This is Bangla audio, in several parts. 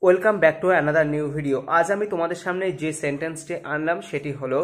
Welcome back to another new video. আজ আমি তোমাদের সামনে যে সেন্টেন্সটি আনলাম সেটি হলো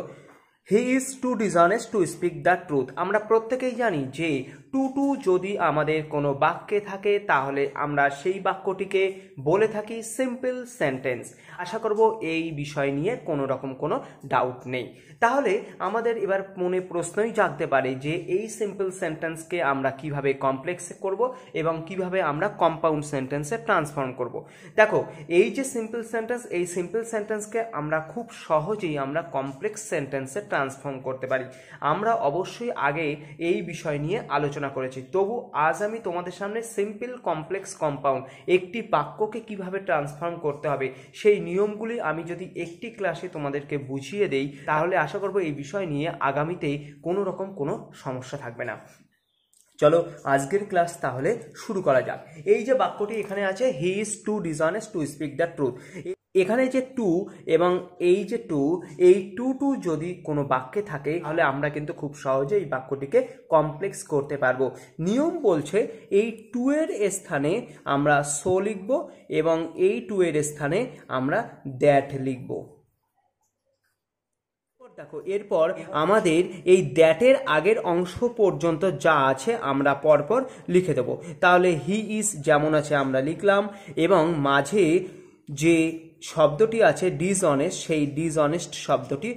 he is too dishonest to speak the truth. আমরা প্রত্যেকেই জানি যে টু যদি আমাদের কোনো বাক্যে থাকে তাহলে আমরা সেই বাক্যটিকে বলে থাকি সিম্পল সেন্টেন্স। আশা করব এই বিষয় নিয়ে কোনো রকম কোনো ডাউট নেই। তাহলে আমাদের এবার মনে প্রশ্নই জাগতে পারে যে এই সিম্পল সেন্টেন্সকে আমরা কিভাবে কমপ্লেক্স করব এবং কিভাবে আমরা কম্পাউন্ড সেন্টেন্সে ট্রান্সফর্ম করব। দেখো, এই যে সিম্পল সেন্টেন্স, এই সিম্পল সেন্টেন্সকে আমরা খুব সহজেই আমরা কমপ্লেক্স সেন্টেন্সে ট্রান্সফর্ম করতে পারি। আমরা অবশ্যই আগে এই বিষয় নিয়ে আলোচনা করেছি, তবু আজ আমি তোমাদের সামনে সিম্পল কমপ্লেক্স কম্পাউন্ড একটি বাক্যকে কিভাবে ট্রান্সফর্ম করতে হবে সেই নিয়মগুলি আমি যদি একটি ক্লাসে তোমাদেরকে বুঝিয়ে দেই তাহলে আশা করব এই বিষয় নিয়ে আগামীতে কোনো রকম কোনো সমস্যা থাকবে না। চলো আজকের ক্লাস তাহলে শুরু করা যাক। এই যে বাক্যটি এখানে আছে, he is too dishonest to speak the truth, এখানে যে টু এবং এই যে এই টু যদি কোনো বাক্যে থাকে তাহলে আমরা কিন্তু খুব সহজে এই বাক্যটিকে কমপ্লেক্স করতে পারবো। নিয়ম বলছে এই টু এর স্থানে আমরা সো লিখব এবং এই টু এর স্থানে আমরা দ্যাট লিখব। দেখো, এরপর আমাদের এই দ্যাটের আগের অংশ পর্যন্ত যা আছে আমরা পরপর লিখে দেব। তাহলে হি ইজ যেমন আছে আমরা লিখলাম এবং মাঝে যে শব্দটি আছে ডিসঅনেস্ট, সেই ডিসঅনেস্ট শব্দটি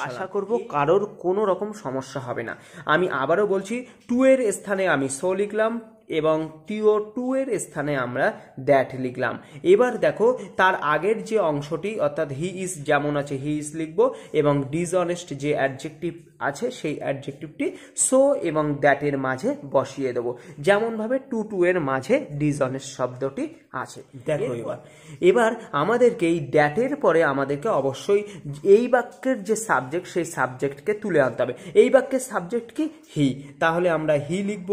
আশা করব কারোর কোনো রকম সমস্যা হবে না। আমি আবারও বলছি, টু এর স্থানে আমি সো লিখলাম এবং টু এর স্থানে আমরা দ্যাট লিখলাম। এবার দেখো, তার আগের যে অংশটি অর্থাৎ হি ইজ যেমন আছে হি ইজ লিখব এবং ডিসঅনেস্ট যে অ্যাডজেক্টিভ আছে সেই অ্যাডজেক্টিভটি সো এবং দ্যাটের মাঝে বসিয়ে দেব, যেমনভাবে টু এর মাঝে ডিসঅনেস্ট শব্দটি আছে। দেখো, এবার আমাদেরকে এই দ্যাটের পরে আমাদেরকে অবশ্যই এই বাক্যের যে সাবজেক্ট সেই সাবজেক্টকে তুলে আনতে হবে। এই বাক্যের সাবজেক্ট কি? হি, তাহলে আমরা হি লিখব।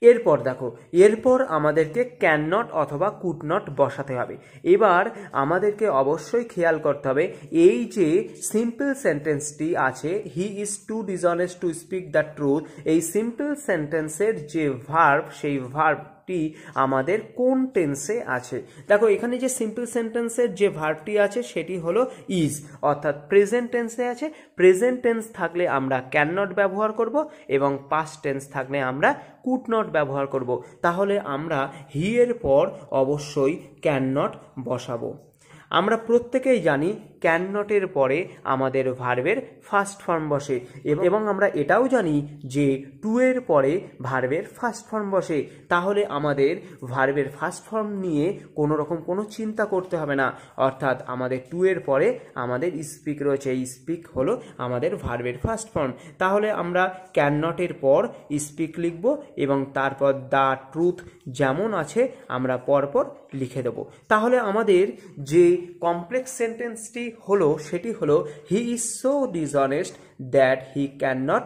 এরপর দেখো, এরপর আমাদেরকে ক্যান নট অথবা কুড নট বসাতে হবে। এবার আমাদেরকে অবশ্যই খেয়াল করতে হবে এই যে সিম্পল সেন্টেন্সটি আছে he is too dishonest to speak the truth, এই সিম্পল সেন্টেন্সের যে ভার্ব সেই ভার্বটি আমাদের কোন টেন্সে আছে। দেখো, এখানে যে সিম্পল সেন্টেন্সের যে ভার্বটি আছে সেটি হলো ইজ, অর্থাৎ প্রেজেন্ট টেন্সে আছে। প্রেজেন্ট টেন্স থাকলে আমরা ক্যান নট ব্যবহার করব এবং পাস্ট টেন্স থাকলে আমরা কুড নট ব্যবহার করব। তাহলে আমরা হি এর পর অবশ্যই ক্যান নট বসাবো। আমরা প্রত্যেকেই জানি ক্যান নটের পরে আমাদের ভার্বের ফার্স্ট ফর্ম বসে এবং আমরা এটাও জানি যে টু এর পরে ভার্বের ফার্স্ট ফর্ম বসে। তাহলে আমাদের ভার্বের ফার্স্ট ফর্ম নিয়ে কোনো রকম কোনো চিন্তা করতে হবে না, অর্থাৎ আমাদের টু এর পরে আমাদের স্পিক রয়েছে, এই স্পিক হলো আমাদের ভার্বের ফার্স্ট ফর্ম। তাহলে আমরা ক্যান নটের পর স্পিক লিখব এবং তারপর দ্য ট্রুথ যেমন আছে আমরা পরপর লিখে দেব। তাহলে আমাদের যে কমপ্লেক্স সেন্টেন্সটি হলো সেটি হলো he is so dishonest that he can not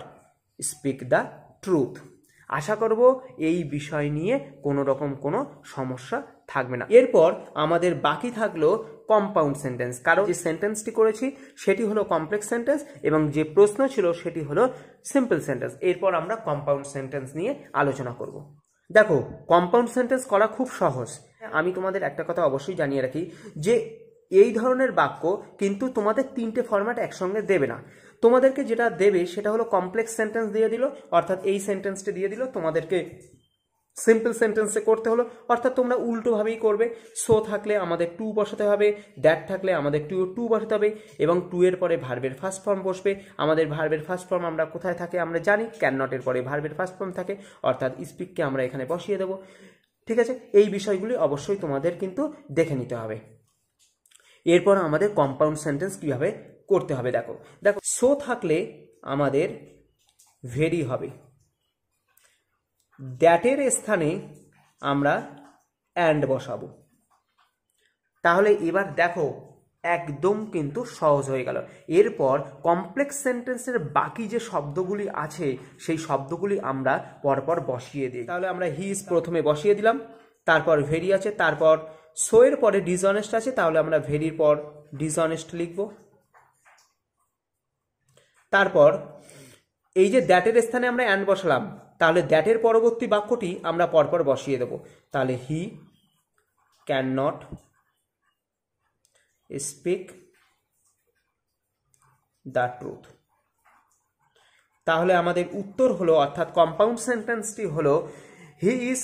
speak the truth. আশা করব এই বিষয় নিয়ে কোনো রকম কোনো সমস্যা থাকবে না। এরপর আমাদের বাকি থাকলো কম্পাউন্ড সেন্টেন্স, কারণ যে সেন্টেন্সটি করেছি সেটি হলো কমপ্লেক্স সেন্টেন্স এবং যে প্রশ্ন ছিল সেটি হলো সিম্পল সেন্টেন্স। এরপর আমরা কম্পাউন্ড সেন্টেন্স নিয়ে আলোচনা করব। দেখো, কম্পাউন্ড সেন্টেন্স করা খুব সহজ। আমি তোমাদের একটা কথা অবশ্যই জানিয়ে রাখি যে এই ধরনের বাক্য কিন্তু তোমাদের তিনটে ফরম্যাট একসঙ্গে দেবে না। তোমাদেরকে যেটা দেবে সেটা হলো কমপ্লেক্স সেন্টেন্স দিয়ে দিল, অর্থাৎ এই সেন্টেন্সটি দিয়ে দিল, তোমাদেরকে সিম্পল সেন্টেন্সে করতে হলো, অর্থাৎ তোমরা উল্টোভাবেই করবে। সো থাকলে আমাদের টু বসাতে হবে, দ্যাট থাকলে আমাদের টু বসাতে হবে এবং টু এর পরে ভার্বের ফার্স্ট ফর্ম বসবে। আমাদের ভার্বের ফার্স্ট ফর্ম আমরা কোথায় থাকে আমরা জানি, ক্যান নটের পরে ভার্বের ফার্স্ট ফর্ম থাকে, অর্থাৎ স্পিককে আমরা এখানে বসিয়ে দেবো। ঠিক আছে, এই বিষয়গুলি অবশ্যই তোমাদের কিন্তু দেখে নিতে হবে। এরপর আমাদের কম্পাউন্ড সেন্টেন্স কিভাবে করতে হবে দেখো। সো থাকলে আমাদের ভেরি হবে, দ্যাটের স্থানে আমরা অ্যান্ড বসাবো। তাহলে এবার দেখো একদম কিন্তু সহজ হয়ে গেল। এরপর কমপ্লেক্স সেন্টেন্সের বাকি যে শব্দগুলি আছে সেই শব্দগুলি আমরা পরপর বসিয়ে দিই। তাহলে আমরা হি ইজ প্রথমে বসিয়ে দিলাম, তারপর ভেরি আছে, তারপর সো এর পরে ডিসঅনেস্ট আছে, তাহলে আমরা ভেরির পর ডিসঅনেস্ট লিখব। তারপর এই যে দ্যাটের স্থানে আমরা অ্যান্ড বসালাম, তাহলে দ্যাটের পরবর্তী বাক্যটি আমরা পরপর বসিয়ে দেব। তাহলে হি can not speak the truth. তাহলে আমাদের উত্তর হলো, অর্থাৎ কম্পাউন্ড সেন্টেন্সটি হলো he is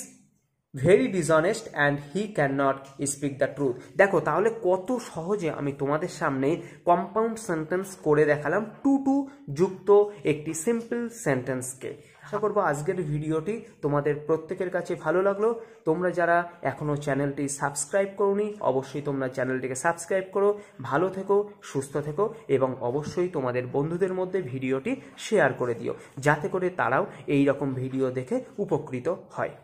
very dishonest and he can not speak the truth. দেখো তাহলে কত সহজে আমি তোমাদের সামনে কম্পাউন্ড সেন্টেন্স করে দেখালাম টু টু যুক্ত একটি সিম্পল সেন্টেন্সকে। আশা করবো আজকের ভিডিওটি তোমাদের প্রত্যেকের কাছে ভালো লাগলো। তোমরা যারা এখনও চ্যানেলটি সাবস্ক্রাইব করোনি অবশ্যই তোমরা চ্যানেলটিকে সাবস্ক্রাইব করো। ভালো থেকো, সুস্থ থেকো এবং অবশ্যই তোমাদের বন্ধুদের মধ্যে ভিডিওটি শেয়ার করে দিও, যাতে করে তারাও এই রকম ভিডিও দেখে উপকৃত হয়।